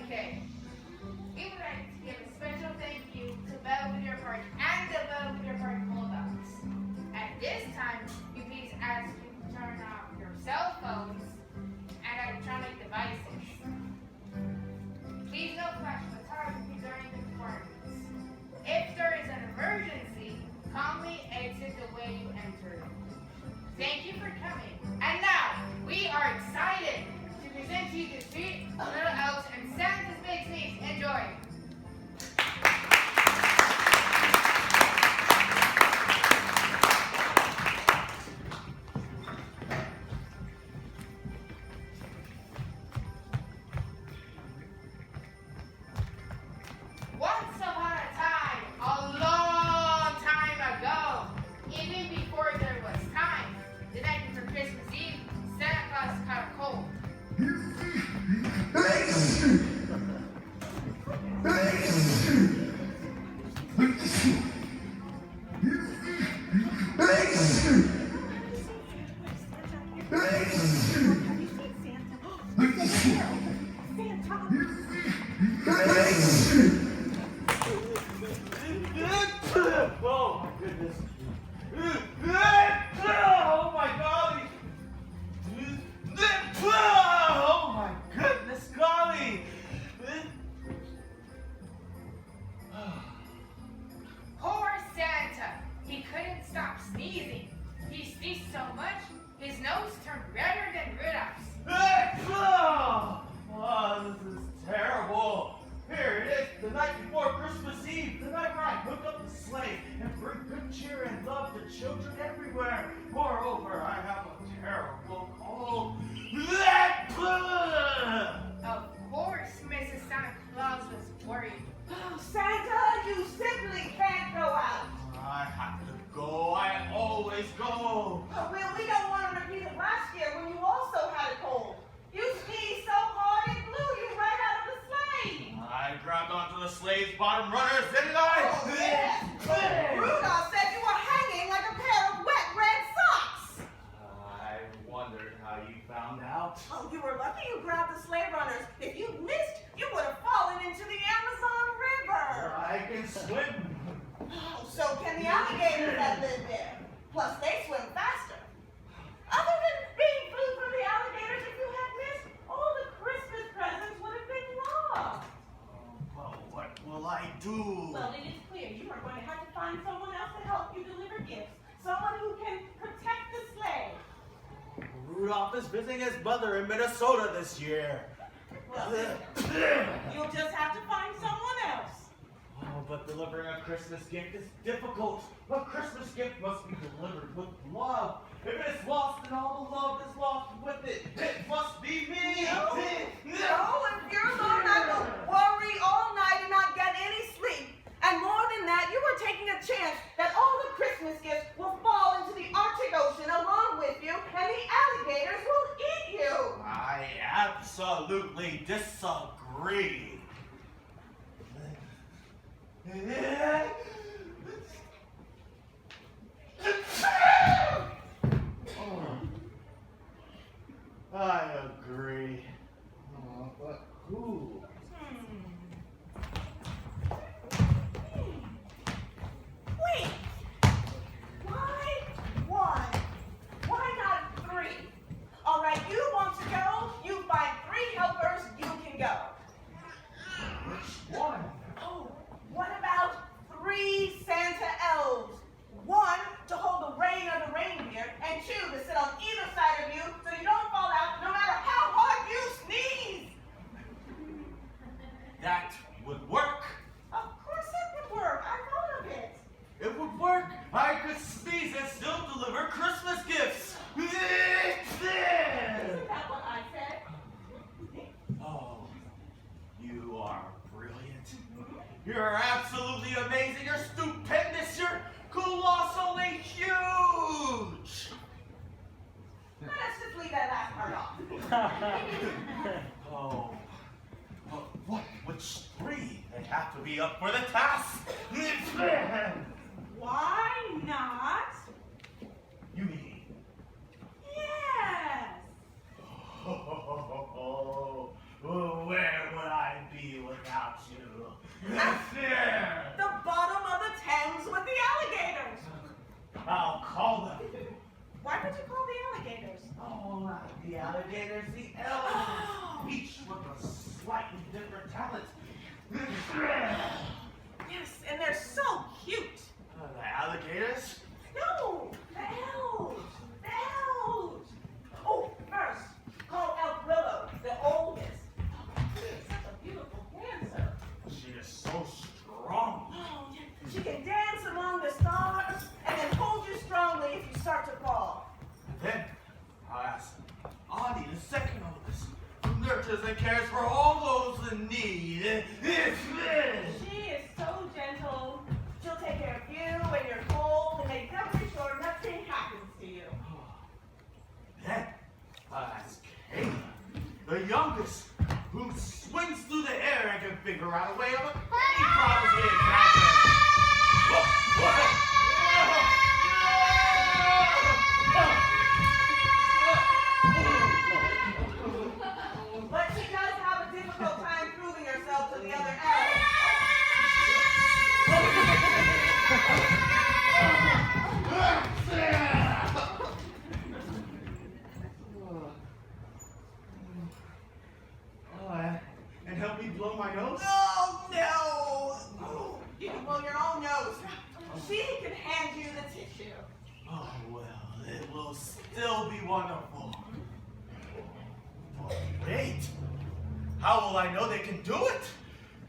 Okay. We would like to give a special thank you to Belvedere Park and the Belvedere Park Bulldogs. At this time, we please ask you to turn off your cell phones and electronic devices. Please no flash photography during the performance. If there is an emergency, calmly exit the way you entered. Thank you for coming. And now, we are excited to present to you the three little elves and Santa's Big Sneeze. Enjoy. Once upon a time, a long time ago, even before there was time, the night before Christmas Eve, Santa Claus caught a cold. Oh my goodness. Oh my golly. Oh my goodness golly. Poor Santa! He couldn't stop sneezing. He sneezed so much, his nose turned redder than Rudolph's. Oh, this is terrible. Here it is, the night before Christmas Eve, the night where I hook up the sleigh and bring good cheer and love to children everywhere. Moreover, I have a terrible cold. Of course, Mrs. Santa Claus was worried. Oh, Santa, you simply can't go out. I have to go. I always go. Oh, well, we don't want to repeat it last year when you also had a cold. You sneezed so hard it blew you right out of the sleigh. I grabbed onto the sleigh's bottom runners, didn't I? Oh, yes. Rudolph said you were hanging like a pair of wet red socks. I wondered how you found out. Oh, you were lucky you grabbed the sleigh runners. If you'd missed, you would have fallen into the Amazon River. I can swim. Oh, so can the alligators that live there. Plus, they swim faster. Other than being food for the alligators, if you had missed, all the Christmas presents would have been lost. Well, what will I do? Well, it is clear you are going to have to find someone else to help you deliver gifts. Someone who can protect the sleigh. Rudolph is visiting his mother in Minnesota this year. Well, you'll just have to find someone else. Oh, but delivering a Christmas gift is difficult. A Christmas gift must be delivered with love. If it is lost, then all the love is lost with it. It must be me. No, if you're alone, I will worry all night and not get any sleep. And more than that, you are taking a chance that all the Christmas gifts will fall into the Arctic Ocean along with you, and the alligators will eat you. I absolutely disagree. I agree. But who? Wait. Why one? Why not three? All right, you want to go? You find 3 helpers, you can go. Which one? Oh, what about 3 Santa elves? 1 to hold the rein of the reindeer, and 2 to sit on either side of you so you don't fall out no matter how hard you sneeze. That would work. Of course it would work. I thought of it. It would work. I could sneeze and still deliver Christmas gifts. Isn't that what I said? Oh, you are brilliant. You're absolutely amazing. You're stupendous. You're colossally huge. Let's just leave that last part off. Oh, but which 3? They have to be up for the task. Why not? You mean? Yes. Oh, where would I be The bottom of the Thames with the alligators. I'll call them. Why would you call the alligators? Oh, not the alligators, the elves. Each with a slightly different talent. Yes, and they're so cute. The alligators? No, the elves. The elves. Oh, first, call Elf Willow, the oldest. She's such a beautiful dancer. She is so strong. Oh, yeah. She can dance among the stars and then hold you strongly if you start to fall. Then I'll ask Audie, the second oldest, who nurtures and cares for all those in need. She is so gentle. She'll take care of you when you're cold and make doubly sure nothing happens to you. Then I'll ask Kayla, the youngest, who swings through the air and can figure out a way of any problems we encounter. But she does have a difficult time proving herself to the other elves. And help me blow my nose? No. You can blow your own nose. She can hand you the tissue. Oh, well, it will still be wonderful. But wait, how will I know they can do it?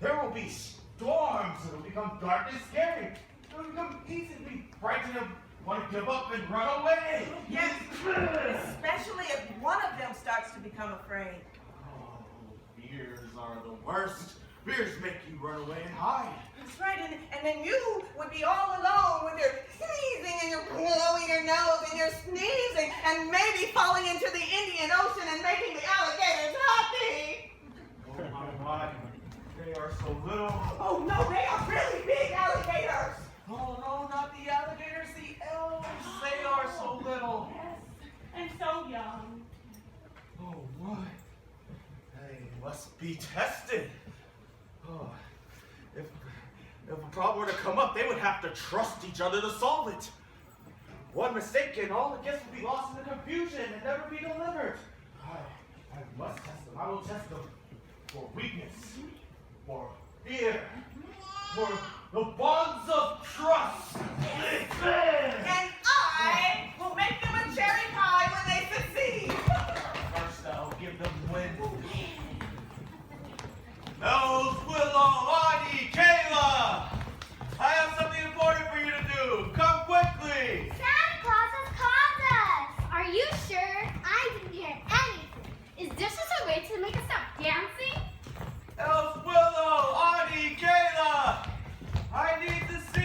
There will be storms. It'll become dark and scary. It'll become easy to be frightened and want to give up and run away. Yes, especially if one of them starts to become afraid. Oh, fears are the worst. Fears make you run away and hide. That's right, and then you would be all alone with your sneezing and your blowing your nose and your sneezing and maybe falling into the Indian Ocean and making the alligators happy. Oh my, they are so little. Oh no, they are really big alligators. Oh no, not the alligators, the elves. They are so little. Yes, and so young. Oh my, they must be tested. Oh, if a problem were to come up, they would have to trust each other to solve it. One mistake and all the gifts would be lost in the confusion and never be delivered. I must test them. I will test them for weakness, for fear, for the bonds of trust. And I will make them a cherry pie when they succeed. First, I'll give them wind. Nose, Willow, Audie, Kayla! I have something important for you to do. Come quickly! Santa Claus has called us! Are you sure? I didn't hear anything. Is this just a way to make us stop dancing? Nose, Willow, Audie, Kayla! I need to see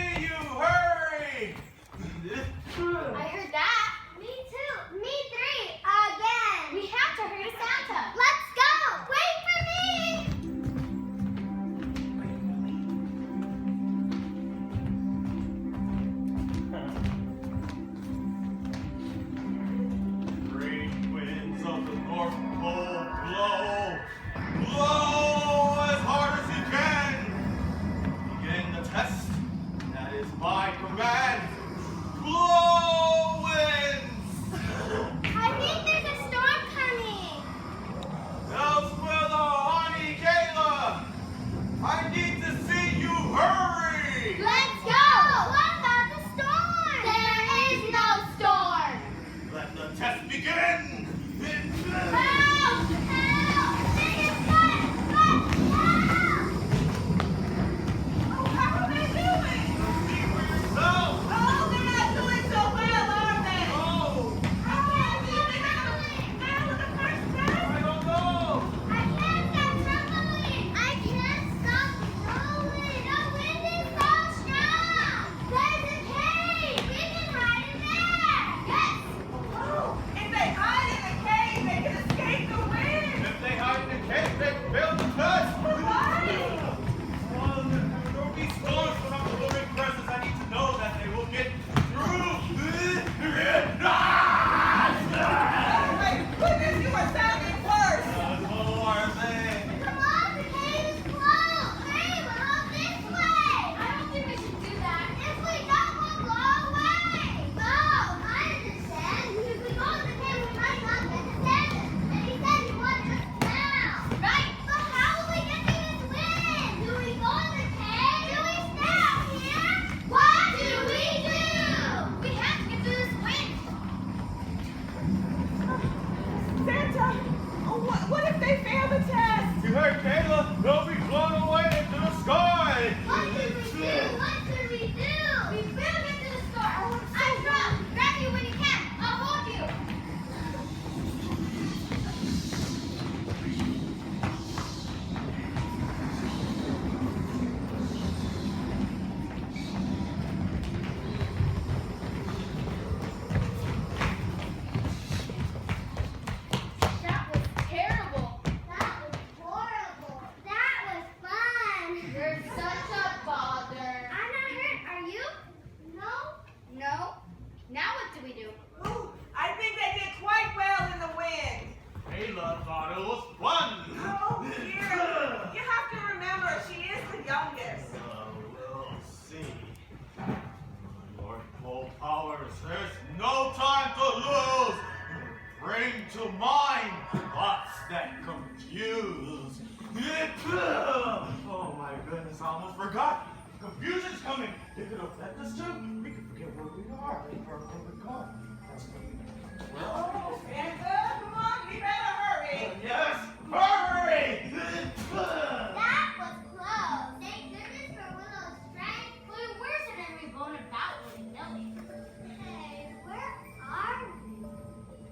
almost forgot. Confusion's coming. It could affect us too. We could forget where we are. Where we're going. That's what we Oh, Santa, come on, we better hurry. Yes, hurry! That was close. Thank goodness for Willow's strength. We're worse than every bone about willy-nilly. Hey, where are we?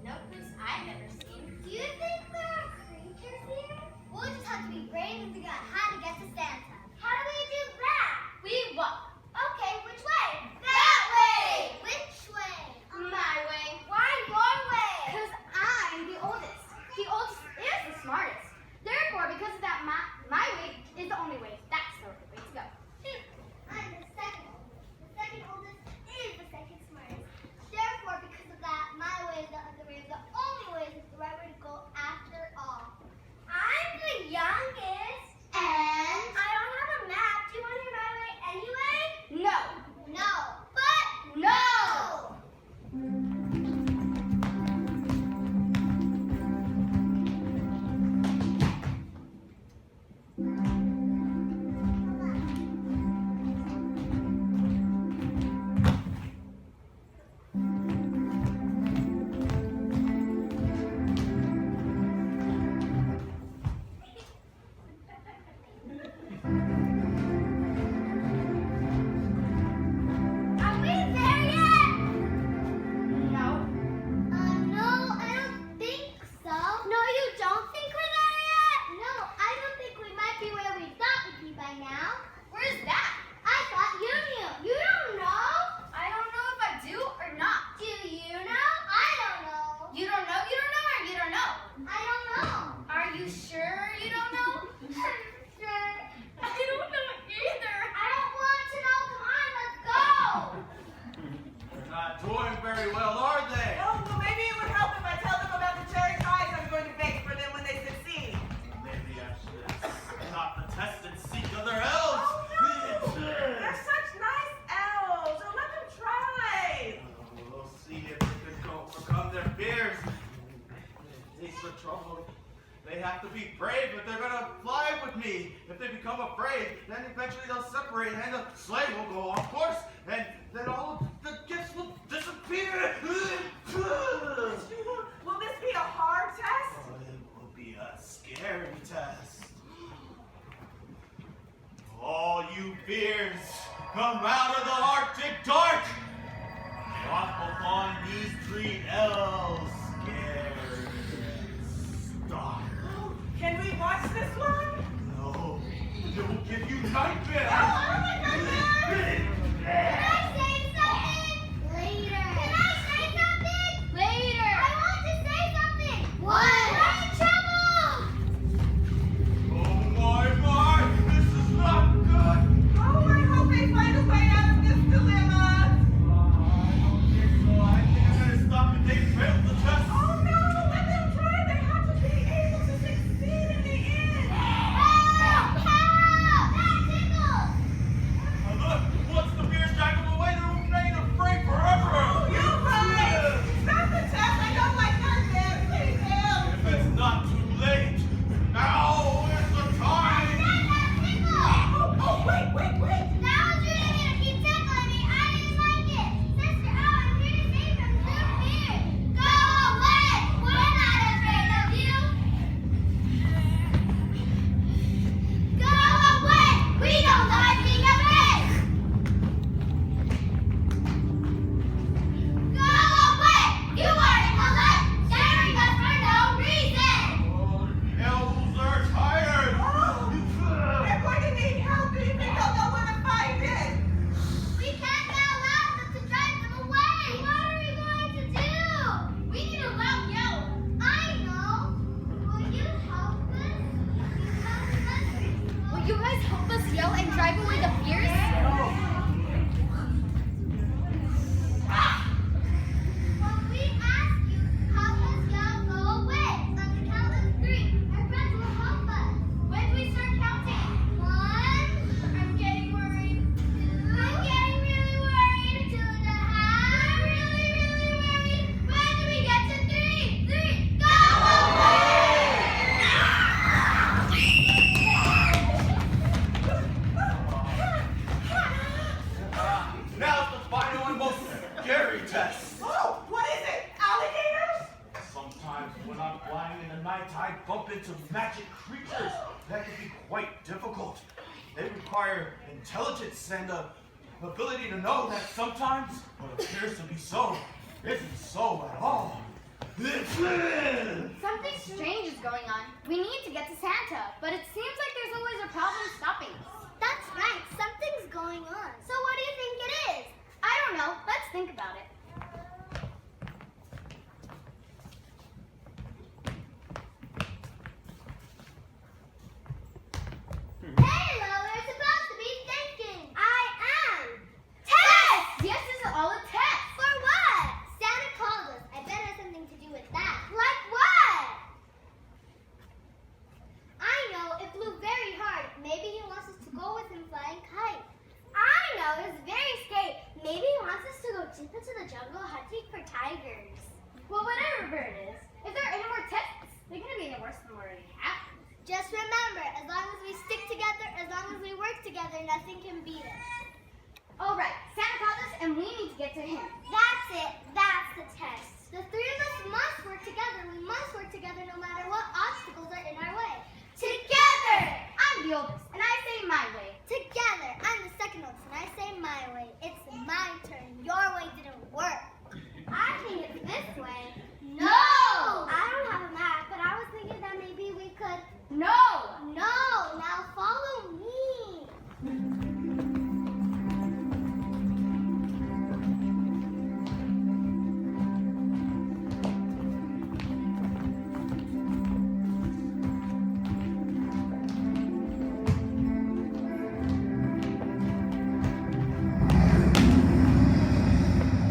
No place I've ever seen. Do you think there are creatures here? We'll just have to be brave and figure out how to get to Santa. How do we do that? We walk. Okay, which way? That way! Which way? My way. Why your way? Because I'm the oldest. The oldest is the smartest. Therefore, because of that, my way is the only way. That's the way to go. I'm the second oldest. The second oldest is the second smartest. Therefore, because of that, my way is the other way. The only way is the right way to go after all. I'm the youngest. And I don't have a map. Do you want to hear my way anyway? No. No. But no. Are we there yet? No. No, I don't think so. No, you don't think we're there yet? No, I don't think we might be where we thought we'd be by now. Where's that? I thought you knew. You don't know? I don't know if I do or not. Do you know? I don't know. You don't know? You don't know or you don't know? I don't know. Are you sure you don't know? I'm sure. I don't know either. I don't want to know. Come on, let's go. They're not doing very well, are they? Oh, well, maybe it would help if I tell them about the cherry pies I'm going to bake for them when they succeed. Maybe I should stop the test and seek other elves. Oh, no! They're such nice elves. So let them try. We'll see if they can overcome their fears. Taste the trouble. They have to be brave if they're gonna fly with me. If they become afraid, then eventually they'll separate and the sleigh will go off course, and then all of the gifts will disappear. Will this be a hard test? Oh, it will be a scary test. All you fears, come out of the Arctic dark. Drop upon these three elves, scared and stark. Can we watch this one? No, it will give you nightmares. Oh, my goodness! Can I say something? Later. Can I say something? Later. I want to say something. What? We're in trouble. Oh my, this is not good. Oh, I hope they find a way out of this dilemma. I don't think so. I think I'm gonna stop and they failed the test. Oh, no, let them try. They have to be able to succeed in the end. Help! Help! That tickles. Look, once the beers drive them away, they'll remain afraid forever. Oh, you're right. Stop the test. I don't like nightmares. Please help. If it's not too late, now is the time. That tickles. Oh, wait. Now it's really gonna keep tickling me. I didn't like it. Sister, I'm here to save from blue fear. Go away. We're not afraid of you. Go away. We don't like being afraid. Go away. You are in the light, scaring us for no reason. Oh, the elves are tired. They're going to need help. Do you think they'll know where to find it? We can't allow them to drive them away. What are we going to do? We need a loud yell. I know. Will you help us? Will you guys help us yell and drive away the fears? When we ask you, help us yell, go away. On the count of 3, our friends will help us. When do we start counting? 1. I'm getting worried. 2. I'm getting really worried. 2 and a half. I'm really worried. When do we get to 3? 3. Go away! quite difficult. They require intelligence and the ability to know that sometimes what appears to be so isn't so at all. Something strange is going on. We need to get to Santa, but it seems like there's always a problem stopping us. That's right. Something's going on. So what do you think it is? I don't know. Let's think about it. Hey, Lola, supposed to be thinking. I am. Test! Yes, this is all a test. For what? Santa called us. I bet it has something to do with that. Like what? I know, it flew very hard. Maybe he wants us to go with him flying kite. I know, it's very scary. Maybe he wants us to go deep into the jungle hunting for tigers. Well, whatever bird it is, if there are any more tests, they're going to be any worse than what already happened. Just remember, as long as we stick together, as long as we work together, nothing can beat us. All right, Santa called us and we need to get to him. That's it. That's the test. The three of us must work together. We must work together no matter what obstacles are in our way. Together! I'm the oldest, and I say my way. Together! I'm the second oldest, and I say my way. It's my turn. Your way didn't work. I think it's this way. No! I don't have a map, but I was thinking that maybe we could... No! No! Now follow me.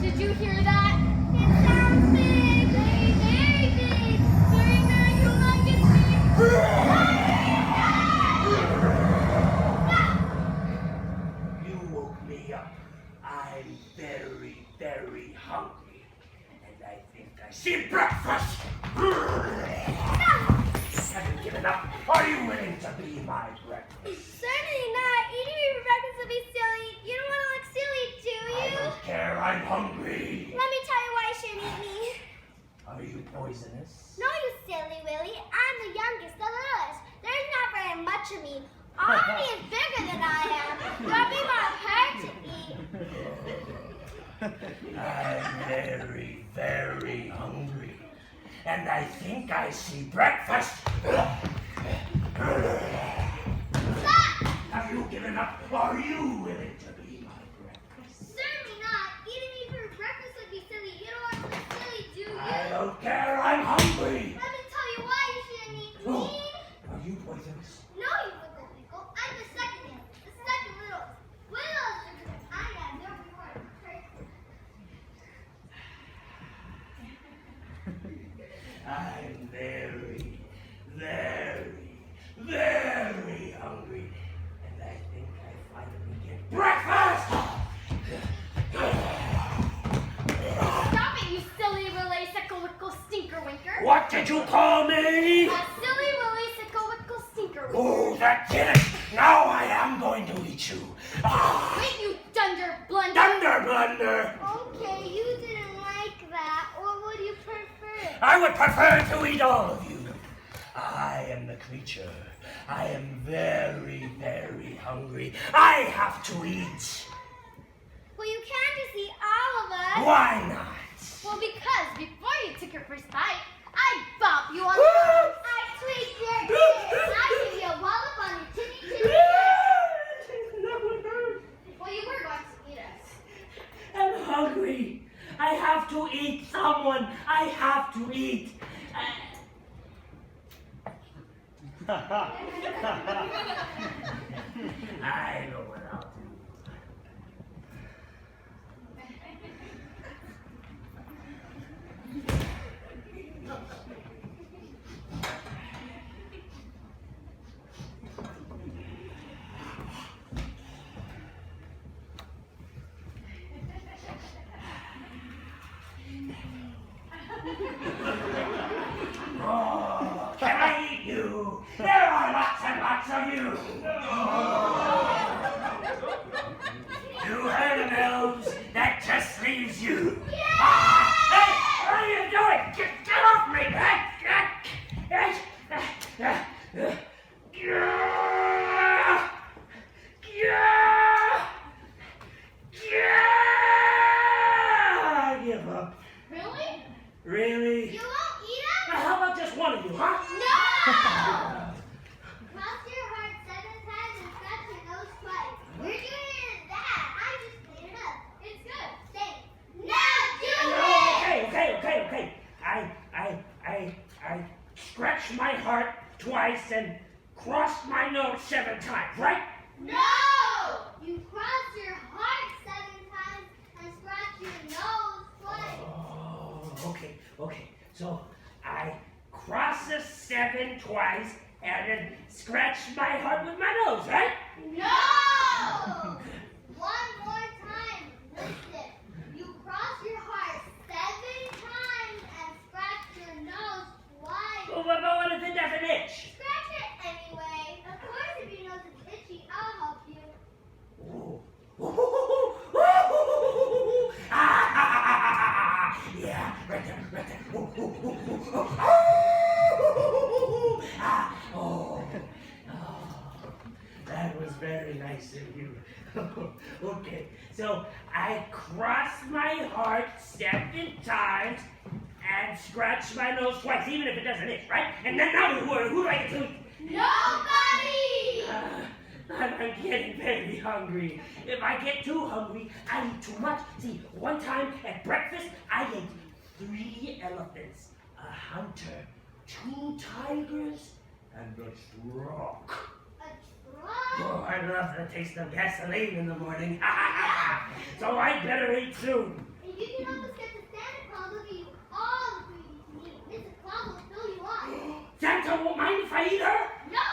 Did you hear that? It sounds big, very, very big. Very, very humongous big. You woke me up. I'm very, very hungry. And I think I see breakfast. Have you given up? Are you willing to be my breakfast? Certainly not. Eating me for breakfast would be silly. You don't want to look silly, do I you? don't care. I'm hungry. Let me tell you why you shouldn't eat me. Are you poisonous? No, you silly Willie. I'm the youngest, the littlest. There's not very much of me. Army is bigger than I am. There'll be more of her to eat. I'm very, very hungry. And I think I see breakfast. Stop! Have you given up? Are you willing to be my breakfast? Certainly not. Eating me for breakfast would be silly. You don't want to look silly, do you? I don't care. I'm hungry. Let me tell you why you shouldn't eat Oh, me. are you poisonous? No, you little pickle. I'm the second youngest, the second littlest. Littlest bigger than I am. There'll be more. I'm very, very, very hungry. And I think I finally get breakfast! Stop it, you silly relay sickle wickle stinker winker. What did you call me? A silly relay sickle wickle stinker winker. Oh, that did it! Now I am going to eat you. Ah, Wait, you dunder blunder. thunder blunder! Okay, you didn't like that. Or would you prefer? I would prefer to eat all of you. I am the creature. I am very, very hungry. I have to eat. Well, you can't just eat all of us. Why not? Well, because before you took your first bite, I bop you on the nose. I tweak your ears. I give you a wallop on your titty titty. Well, you were going to eat us. I'm hungry. I have to eat someone. I have to eat. I know what I'll do. Oh, can I eat you? There are lots and lots of you. You heard of elves? That just leaves you. Ah, hey, what are you doing? Get off me! scratched my heart twice and crossed my nose 7 times, right? No! You crossed your heart 7 times and scratched your nose twice. Oh, okay. So I crossed the 7 twice and then scratched my heart with my nose, right? No! One more time. Listen. You crossed your heart 7 times and scratched your nose twice. Well, what if it doesn't itch? Scratch it anyway. Of course, if your nose is itchy, I'll help you. Yeah, right there. That was very nice of you. Okay, so I crossed my heart 7 times and scratched my nose twice, even if it doesn't itch, right? And then now who do I get to eat? Nobody! I'm getting very hungry. If I get too hungry, I eat too much. See, one time at breakfast, I ate 3 elephants, a hunter, 2 tigers, and a truck. Oh, I love the taste of gasoline in the morning. So I better eat soon. And you can almost get the Santa Claus will give you all the food you can eat. Mrs. Claus will fill you up. Santa won't mind if I eat her? No!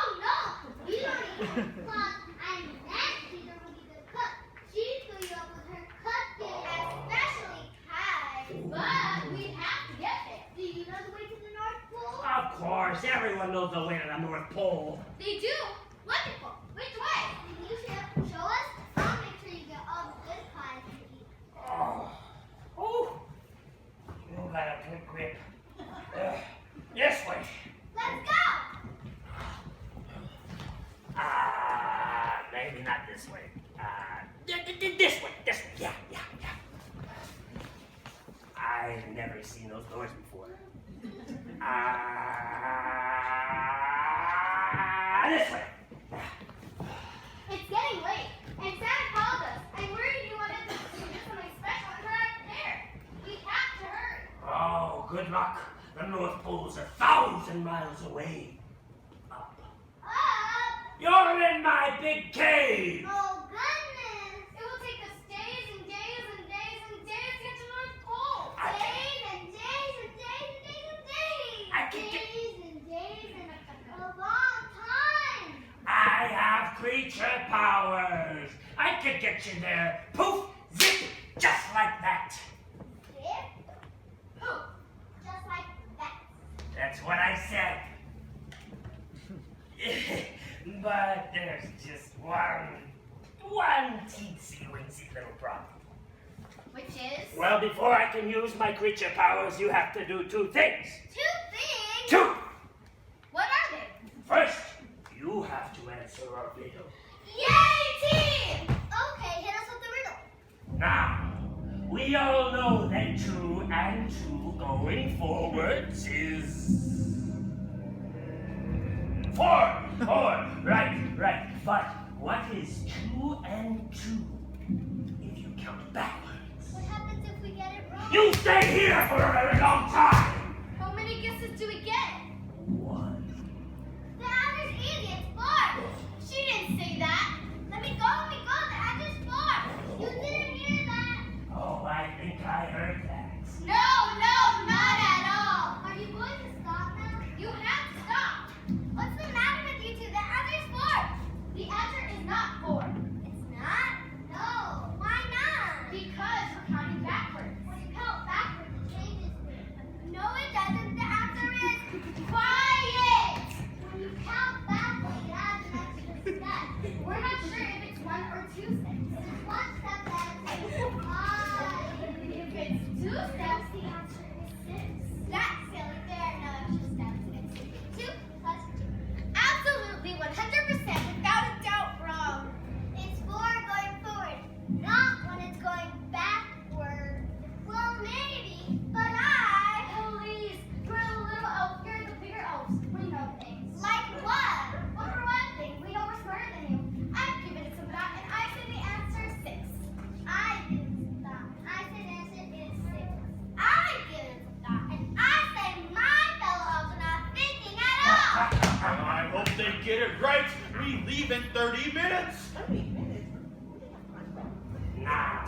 You don't eat Mrs. Claus. And then Caesar will be the cook. She'd fill you up with her cookies, especially pies. But we have to get there. Do you know the way to the North Pole? Of course, everyone knows the way to the North Pole. They do? Wonderful. Which way? Can you show us? I'll make sure you get all the good pies you eat. Oh, you got a good grip. This way. Let's go! Maybe not this way. This way. Yeah. I've never seen those doors before. This way. It's getting late, and Santa called us. I'm worried you wanted to do something special and we're not there. We have to hurry. Oh, good luck. The North Pole's 1,000 miles away. Up. You're in my big cave. Oh, goodness. It will take us days and days and days and days to get to the North Pole. Days and days and days and days and days. Days and days and a long time. I have creature powers. I could get you there. Poof, zip, just like that. Zip? Poof. Just like that. That's what I said. But there's just one teensy-weensy little problem. Which is? Well, before I can use my creature powers, you have to do 2 things. 2 things? 2! What are they? First, you have to answer a riddle. Yay, team! Okay, hit us with the riddle. Now, we all know that 2 and 2 going forwards is 4. 4, right. But what is 2 and 2 if you count backwards? What happens if we get it wrong? You stay here for a very long time. How many guesses do we get? 1. The answer's easy, it's 4. She didn't say that. Let me go, the answer's 4. You didn't hear that. Oh, I think I heard that. No, not at all. Are you going to stop now? You have to stop. What's the matter with you two? The answer's 4. The answer is not 4. It's not? No. Why not? Because we're counting backwards. When you count backwards, it changes things. No, it doesn't. The answer is quiet. When you count backwards, it adds an extra step. We're not sure if it's 1 or 2 steps. If it's 1 step, then it's 5. If it's 2 steps, the answer is 6. That's silly. There are no extra steps. It's 2 plus 2. Absolutely, 100%, without a doubt wrong. It's 4 going forward, not when it's going backward. Well, maybe, but Please, you're the little elf, you're the bigger elves. We know things. Like what? Well, for one thing, we know we're smarter than you. I've given it some thought, and I say the answer is 6. I didn't leave in 30 minutes. 30 minutes? Now,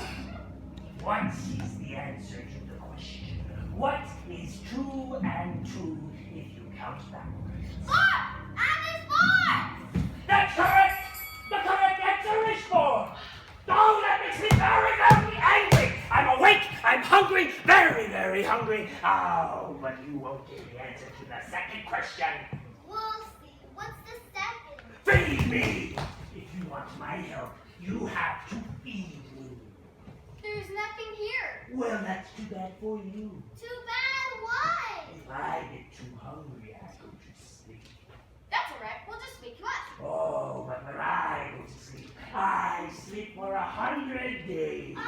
what is the answer to the question? What is 2 and 2 if you count backwards? 4! And it's 4! That's correct! The correct answer is 4! Oh, that makes me very, very angry! I'm awake! I'm hungry! Very, very hungry! Oh, but you won't get the answer to the second question. We'll see. What's the second? Feed me! If you want my help, you have to feed me. There's nothing here. Well, that's too bad for you. Too bad. Why? If I get too hungry, I go to sleep. That's alright. We'll just wake you up. Oh, but when I go to sleep, I sleep for 100 days. 100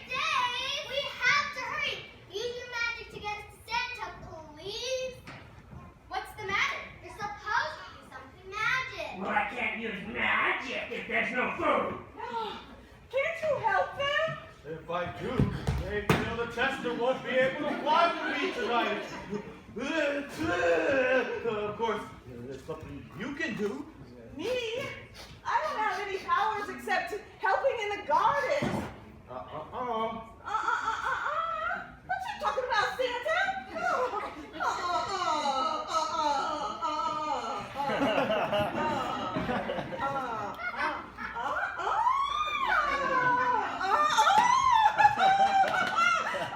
days? We have to hurry. Use your magic to get us to Santa, please. What's the matter? You're supposed to do something magic. Well, I can't use magic if there's no food. Can't you help them? If I do, they feel the tester won't be able to fly with me tonight. Of course, there's something you can do. Me? I don't have any powers except helping in the garden. What you talking about, Santa?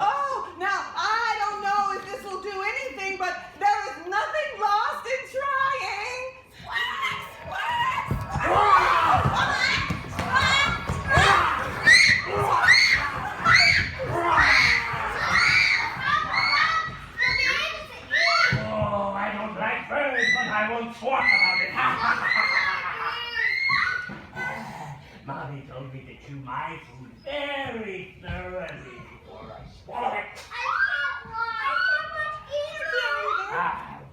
Oh, now I don't know if this will do anything, but there is nothing lost in trying. Oh, I don't like birds, but I won't talk about it. Mommy told me to chew my food very thoroughly before I swallow it.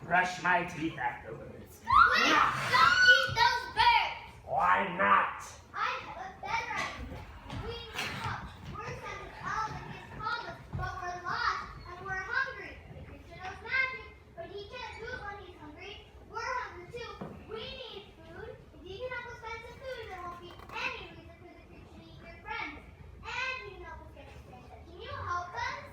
Brush my teeth afterwards. Please don't eat those birds. Why not? I have a better idea. We need help. We're sent out and he's called us, but we're lost and we're hungry. The creature knows magic, but he can't do it when he's hungry. We're hungry too. We need food. If you can help us find some food, there won't be any reason for the creature to eat your friends. And you can help us get to Santa. Can you help us?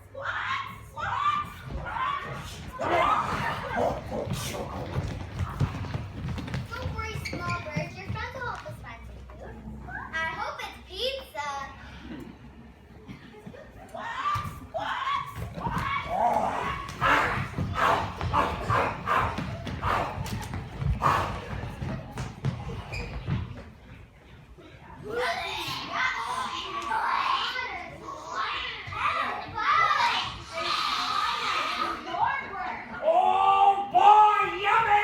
Don't worry, small bird. Your friends will help us find some food. I hope it's pizza. Oh boy, yummy!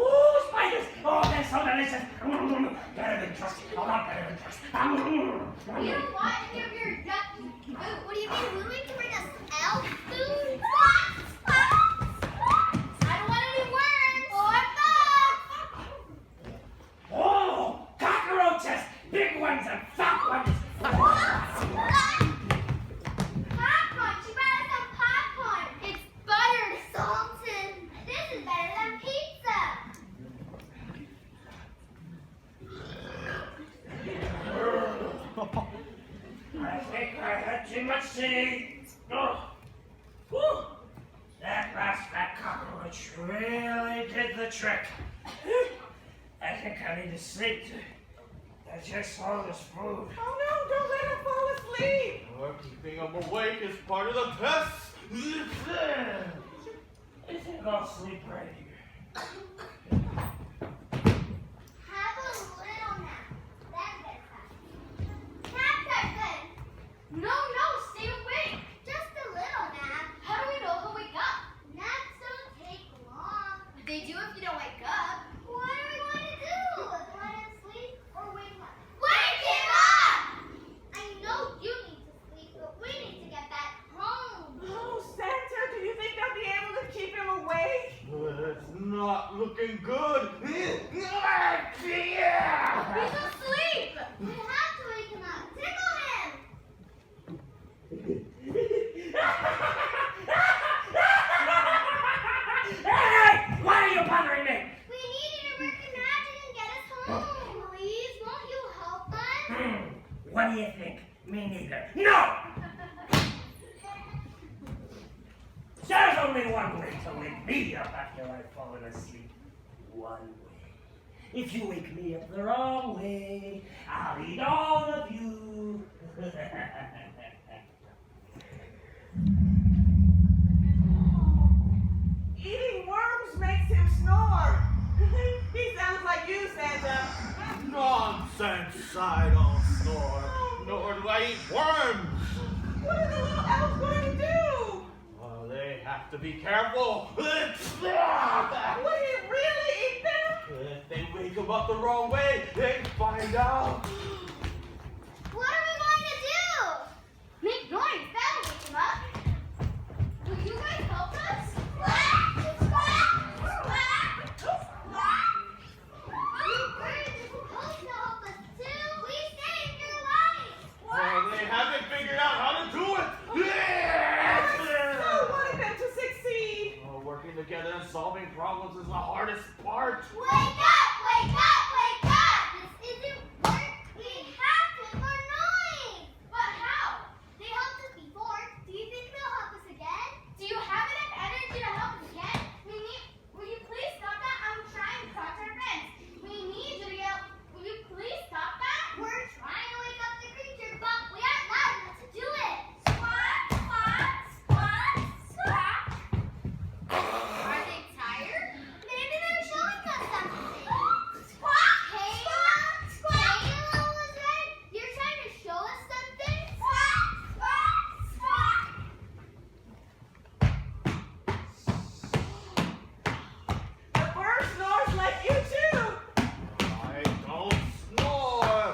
Oh, spiders! Oh, they're so delicious! Better than trust. Oh, not better than trust. You don't want any of your yucky food. What do you mean? Lily can bring us elf food? I don't want any worms or bugs. Oh, cockroaches! Big ones and fat ones! Popcorn. She brought us some popcorn. It's buttered, salted. This is better than pizza. I think I had too much to eat. Oh. Whew. That last fat cockroach really did the trick. I think I need to sleep to digest all this food. Oh no, don't let him fall asleep. Keeping them awake is part of the test. I think I'll sleep right here. Have a little nap. Then get up. Naps are good. No, stay awake. Just a little nap. How do we know he'll wake up? Naps don't take long. But they do if you don't wake up. What are we going to do? Let him sleep or wake him up? Wake him up! I know you need to sleep, but we need to get back home. Oh, Santa, do you think I'll be able to keep him awake? It's not looking good. He's asleep. We have to wake him up. Tickle him. only one way to wake me up after I've fallen asleep. One way. If you wake me up the wrong way, I'll eat all of you. Eating worms makes him snore. He sounds like you, Santa. Nonsense, I don't snore, nor do I eat worms. What are the little elves going to do? Well, they have to be careful. Would he really eat them? If they wake them up the wrong way, they find out. What are we going to do? Make noise. That'll wake him up. Will you guys help us? You birds are supposed to help us too. We saved your life. Well, they haven't figured out how to do it. I wanted them to succeed. Oh, working together and solving problems is the hardest part. Wake up! Wake up! Wake up! This isn't work. We have to learn noise. But how? They helped us before. Do you think they'll help us again? Do you have enough energy to help us again? Will you please stop that? I'm trying to talk to our friends. We need you to yell. Will you please stop that? We're trying to wake up the creature, but we aren't loud enough to do it. Squawk, squawk, squawk, squawk. Are they tired? Maybe they're showing us something. Squawk! Kayla? Squawk! Kayla was right. You're trying to show us something? Squawk! Squawk! Squawk! The bird snores like you too. I don't snore.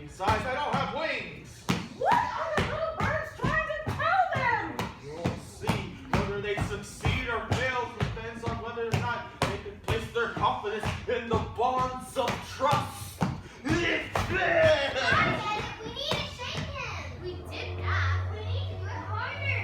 Besides, I don't have wings. What are the little birds trying to tell them? You'll see whether they succeed or fail depends on whether or not they can place their confidence in the bonds of trust. I get it. We need to shake him. We did that. We need to do it harder.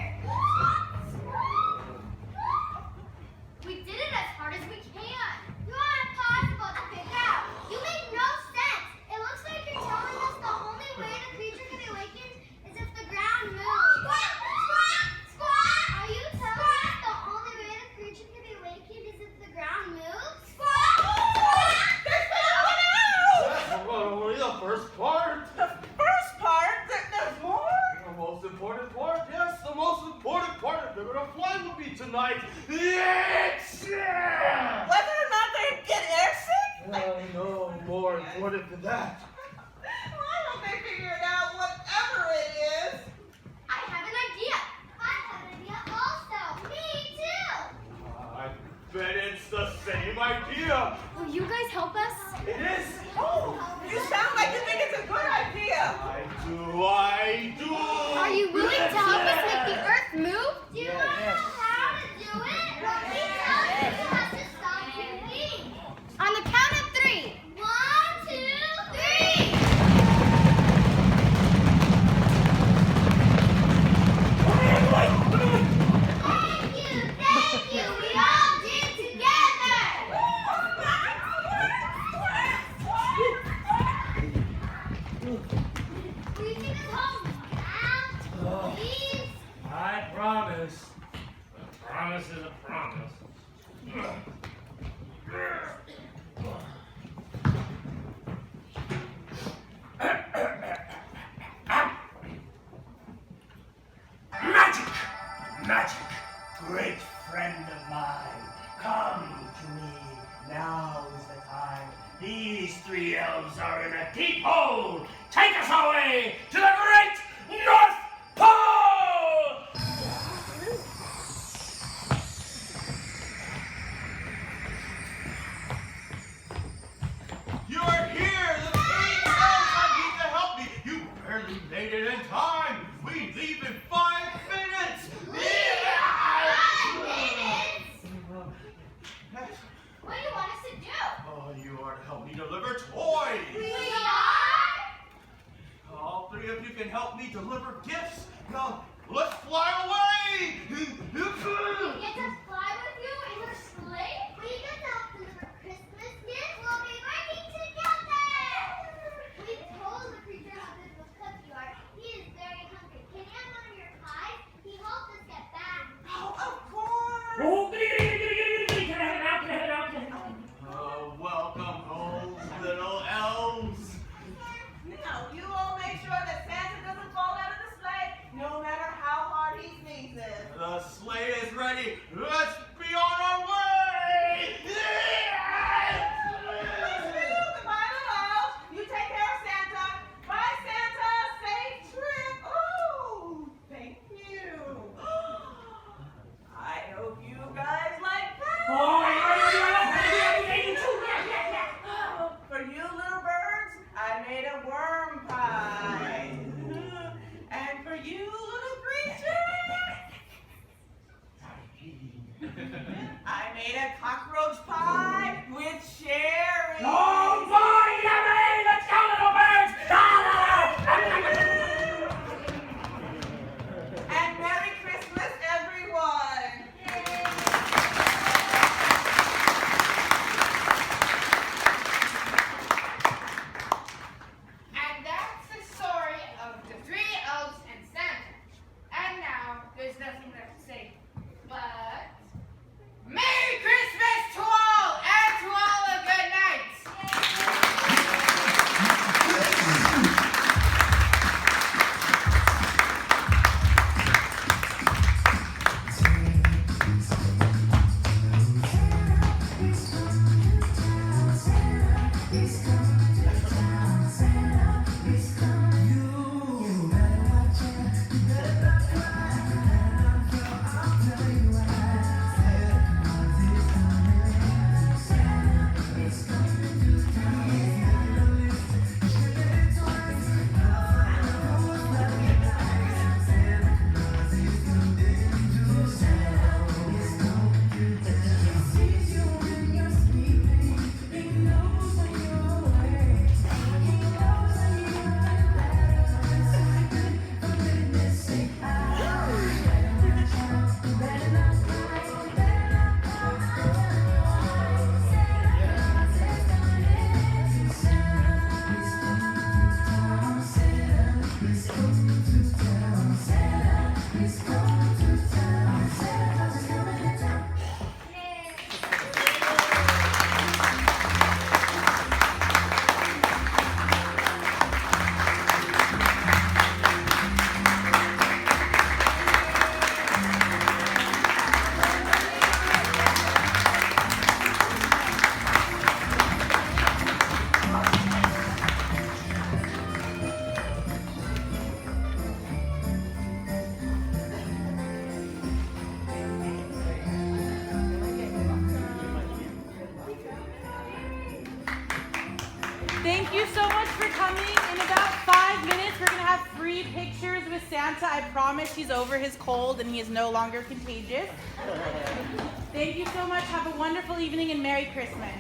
We did it as hard as we can. You're impossible to figure out. You make no sense. It looks like you're telling us the only way the creature can be awakened is if the ground moves. Squawk! Squawk! Squawk! Are you telling us the only way the creature can be awakened is if the ground moves? Squawk! Squawk! There's someone else. That's only the first part. The first part? There's more? The most important part, yes, the most important part if they're gonna fly with me tonight. Yes! Whether or not they get airsick? No, more important than that. Why don't they figure it out, whatever it is? I have an idea. I have an idea also. Me too. I bet it's the same idea. Will you guys help us? It is. Oh, you sound like you think it's a good idea. I do. Are you willing to help us make the earth move? Do you want to know how to do it? We tell you you have to stop thinking. On the count of 3. 1, 2, 3. Thank you. We all did together. Will you take us home now, please? I promise. A promise is a promise. Magic! Magic! Great friend of mine, come to me. Now is the time. These 3 elves are in a deep hole. Take us away to the great North Pole! You're here. The 3 elves I need to help me. You barely made it in time. We leave in 5 minutes. 5 minutes? What do you want us to do? Oh, you are to help me deliver toys. We are? All 3 of you can help me deliver gifts. Now, let's fly away. We get to fly with you in your sleigh? We get to help deliver Christmas gifts? We'll be working together! We told the creature how good of a cook you are. He is very hungry. Can you have one of your pies? He helped us get back. Oh, of course. you so much for coming. In about 5 minutes, we're going to have free pictures with Santa. I promise he's over his cold and he is no longer contagious. Thank you so much. Have a wonderful evening and Merry Christmas.